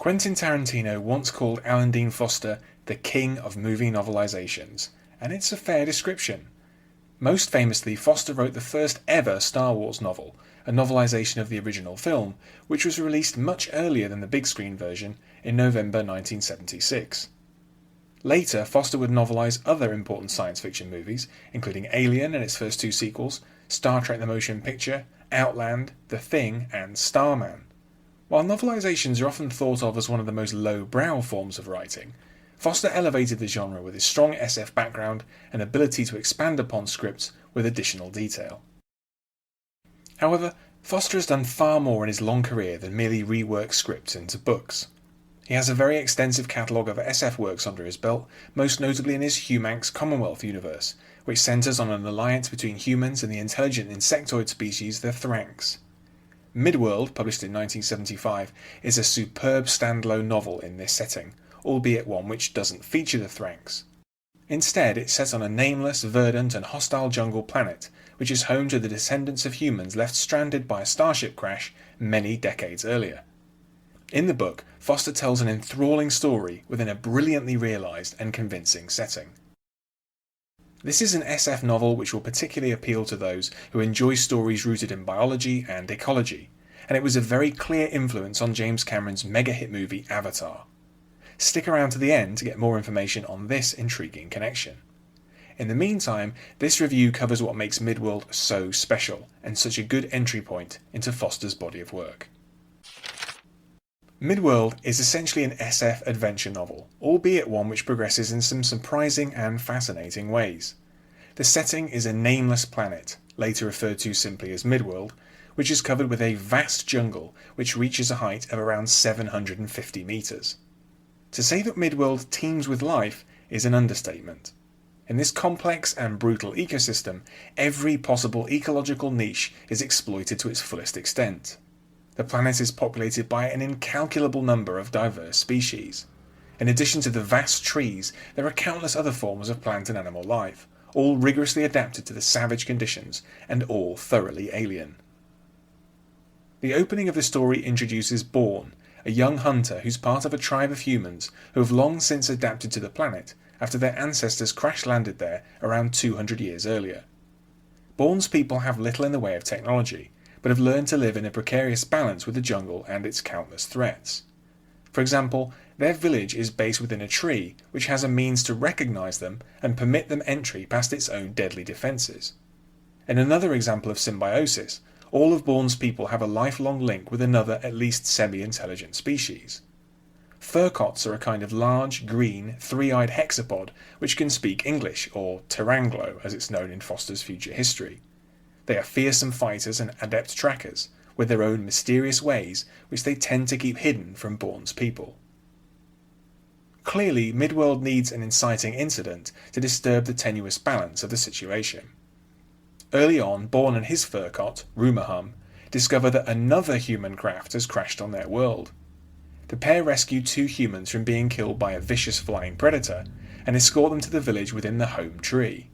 Quentin Tarantino once called Alan Dean Foster the king of movie novelizations, and it's a fair description. Most famously, Foster wrote the first ever Star Wars novel, a novelization of the original film, which was released much earlier than the big screen version in November 1976. Later, Foster would novelize other important science fiction movies, including Alien and its first two sequels, Star Trek the Motion Picture, Outland, The Thing, and Starman. While novelizations are often thought of as one of the most low-brow forms of writing, Foster elevated the genre with his strong SF background and ability to expand upon scripts with additional detail. However, Foster has done far more in his long career than merely rework scripts into books. He has a very extensive catalogue of SF works under his belt, most notably in his Humanx Commonwealth universe, which centres on an alliance between humans and the intelligent insectoid species the Thranx. Midworld, published in 1975, is a superb standalone novel in this setting, albeit one which doesn't feature the Thranx. Instead, it's set on a nameless, verdant and hostile jungle planet, which is home to the descendants of humans left stranded by a starship crash many decades earlier. In the book, Foster tells an enthralling story within a brilliantly realised and convincing setting. This is an SF novel which will particularly appeal to those who enjoy stories rooted in biology and ecology, and it was a very clear influence on James Cameron's mega-hit movie Avatar. Stick around to the end to get more information on this intriguing connection. In the meantime, this review covers what makes Midworld so special, and such a good entry point into Foster's body of work. Midworld is essentially an SF adventure novel, albeit one which progresses in some surprising and fascinating ways. The setting is a nameless planet, later referred to simply as Midworld, which is covered with a vast jungle which reaches a height of around 750 metres. To say that Midworld teems with life is an understatement. In this complex and brutal ecosystem, every possible ecological niche is exploited to its fullest extent. The planet is populated by an incalculable number of diverse species. In addition to the vast trees, there are countless other forms of plant and animal life, all rigorously adapted to the savage conditions and all thoroughly alien. The opening of the story introduces Bourne, a young hunter who's part of a tribe of humans who have long since adapted to the planet after their ancestors crash-landed there around 200 years earlier. Bourne's people have little in the way of technology, but have learned to live in a precarious balance with the jungle and its countless threats. For example, their village is based within a tree which has a means to recognise them and permit them entry past its own deadly defences. In another example of symbiosis, all of Bourne's people have a lifelong link with another at least semi-intelligent species. Furcots are a kind of large, green, three-eyed hexapod which can speak English, or Teranglo as it's known in Foster's future history. They are fearsome fighters and adept trackers, with their own mysterious ways which they tend to keep hidden from Bourne's people. Clearly, Midworld needs an inciting incident to disturb the tenuous balance of the situation. Early on, Bourne and his furcot, Rumahum, discover that another human craft has crashed on their world. The pair rescue two humans from being killed by a vicious flying predator and escort them to the village within the home tree.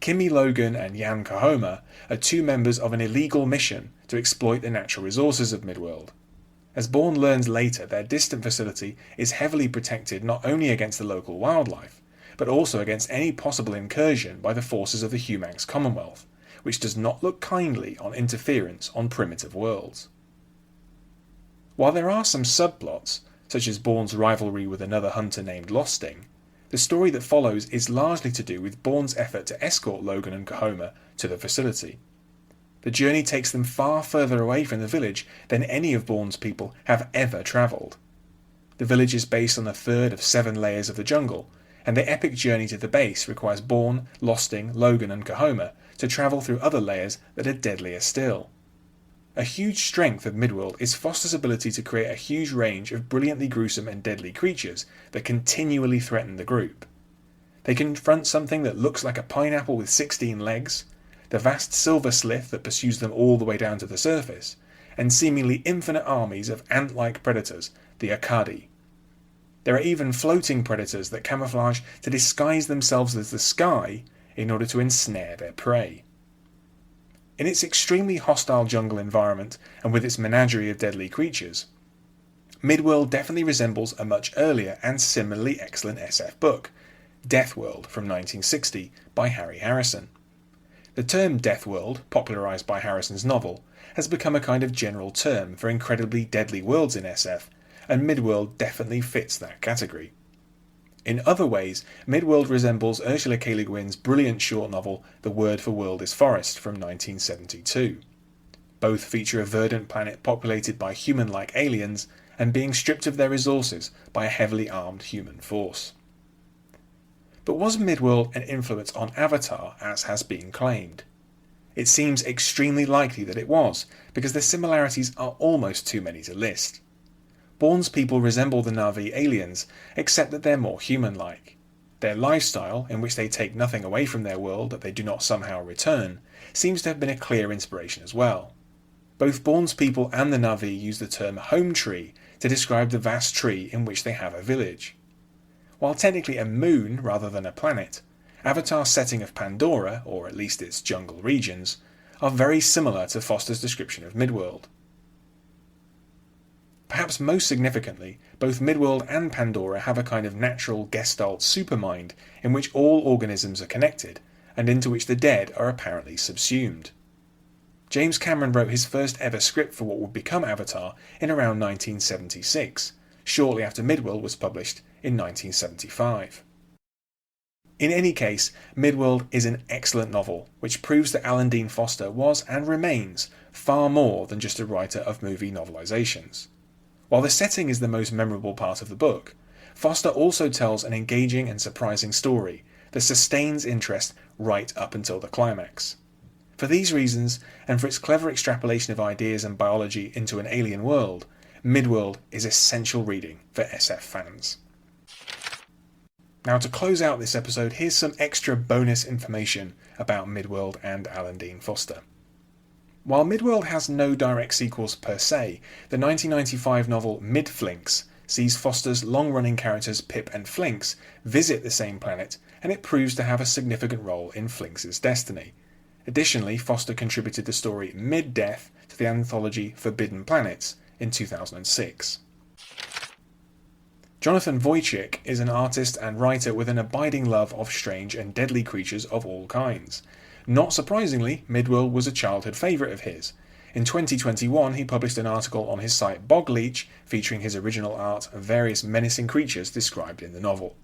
Kimmy Logan and Jan Kahoma are two members of an illegal mission to exploit the natural resources of Midworld. As Bourne learns later, their distant facility is heavily protected not only against the local wildlife, but also against any possible incursion by the forces of the Humanx Commonwealth, which does not look kindly on interference on primitive worlds. While there are some subplots, such as Bourne's rivalry with another hunter named Losting, the story that follows is largely to do with Bourne's effort to escort Logan and Kahoma to the facility. The journey takes them far further away from the village than any of Bourne's people have ever travelled. The village is based on the third of 7 layers of the jungle, and the epic journey to the base requires Bourne, Losting, Logan and Kahoma to travel through other layers that are deadlier still. A huge strength of Midworld is Foster's ability to create a huge range of brilliantly gruesome and deadly creatures that continually threaten the group. They confront something that looks like a pineapple with 16 legs, the vast silver slith that pursues them all the way down to the surface, and seemingly infinite armies of ant-like predators, the Akadi. There are even floating predators that camouflage to disguise themselves as the sky in order to ensnare their prey. In its extremely hostile jungle environment and with its menagerie of deadly creatures, Midworld definitely resembles a much earlier and similarly excellent SF book, Deathworld from 1960 by Harry Harrison. The term Deathworld, popularised by Harrison's novel, has become a kind of general term for incredibly deadly worlds in SF, and Midworld definitely fits that category. In other ways, Midworld resembles Ursula K. Le Guin's brilliant short novel The Word for World is Forest from 1972. Both feature a verdant planet populated by human-like aliens and being stripped of their resources by a heavily armed human force. But was Midworld an influence on Avatar, as has been claimed? It seems extremely likely that it was, because the similarities are almost too many to list. Bourne's people resemble the Na'vi aliens, except that they're more human-like. Their lifestyle, in which they take nothing away from their world that they do not somehow return, seems to have been a clear inspiration as well. Both Bourne's people and the Na'vi use the term home tree to describe the vast tree in which they have a village. While technically a moon rather than a planet, Avatar's setting of Pandora, or at least its jungle regions, are very similar to Foster's description of Midworld. Perhaps most significantly, both Midworld and Pandora have a kind of natural gestalt supermind in which all organisms are connected, and into which the dead are apparently subsumed. James Cameron wrote his first ever script for what would become Avatar in around 1976, shortly after Midworld was published in 1975. In any case, Midworld is an excellent novel, which proves that Alan Dean Foster was and remains far more than just a writer of movie novelizations. While the setting is the most memorable part of the book, Foster also tells an engaging and surprising story that sustains interest right up until the climax. For these reasons, and for its clever extrapolation of ideas and biology into an alien world, Midworld is essential reading for SF fans. Now, to close out this episode, here's some extra bonus information about Midworld and Alan Dean Foster. While Midworld has no direct sequels per se, the 1995 novel Midflinx sees Foster's long-running characters Pip and Flinx visit the same planet, and it proves to have a significant role in Flinx's destiny. Additionally, Foster contributed the story Mid-Death to the anthology Forbidden Planets in 2006. Jonathan Wojcik is an artist and writer with an abiding love of strange and deadly creatures of all kinds. Not surprisingly, Midworld was a childhood favourite of his. In 2021, he published an article on his site Bogleech featuring his original art and various menacing creatures described in the novel.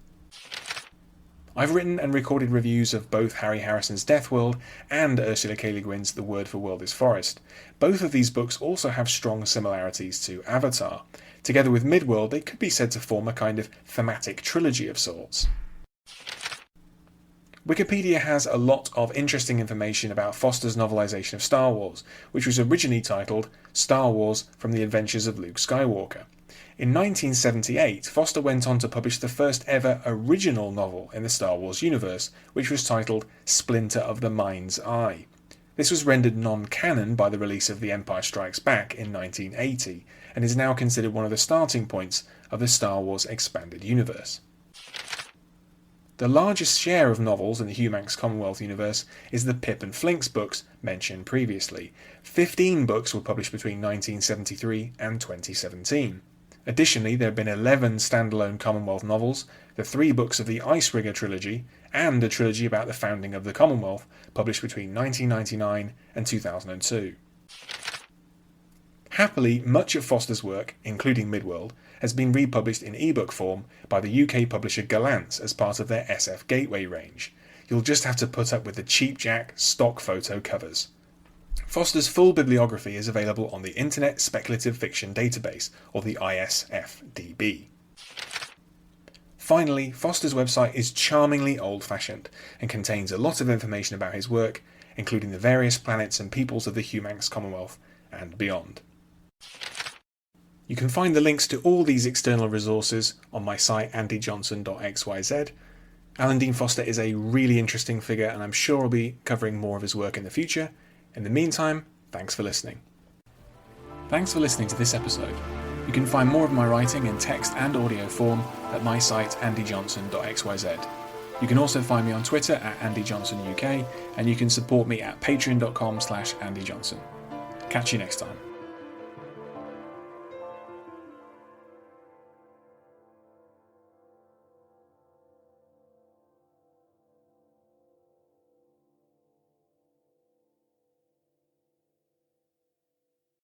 I've written and recorded reviews of both Harry Harrison's Deathworld and Ursula K. Le Guin's The Word for World is Forest. Both of these books also have strong similarities to Avatar. Together with Midworld, they could be said to form a kind of thematic trilogy of sorts. Wikipedia has a lot of interesting information about Foster's novelisation of Star Wars, which was originally titled Star Wars from the Adventures of Luke Skywalker. In 1978, Foster went on to publish the first ever original novel in the Star Wars universe, which was titled Splinter of the Mind's Eye. This was rendered non-canon by the release of The Empire Strikes Back in 1980, and is now considered one of the starting points of the Star Wars expanded universe. The largest share of novels in the Humanx Commonwealth universe is the Pip and Flinx books mentioned previously. 15 books were published between 1973 and 2017. Additionally, there have been 11 standalone Commonwealth novels, the 3 books of the Icebreaker trilogy, and a trilogy about the founding of the Commonwealth, published between 1999 and 2002. Happily, much of Foster's work, including Midworld, has been republished in ebook form by the UK publisher Gallant as part of their SF Gateway range. You'll just have to put up with the cheapjack stock photo covers. Foster's full bibliography is available on the Internet Speculative Fiction Database, or the ISFDB. Finally, Foster's website is charmingly old-fashioned and contains a lot of information about his work, including the various planets and peoples of the Humanx Commonwealth and beyond. You can find the links to all these external resources on my site andyjohnson.xyz. Alan Dean Foster is a really interesting figure, and I'm sure I'll be covering more of his work in the future. In the meantime, thanks for listening. Thanks for listening to this episode. You can find more of my writing in text and audio form at my site andyjohnson.xyz. You can also find me on Twitter at andyjohnsonuk, and you can support me at patreon.com/andyjohnson. Catch you next time.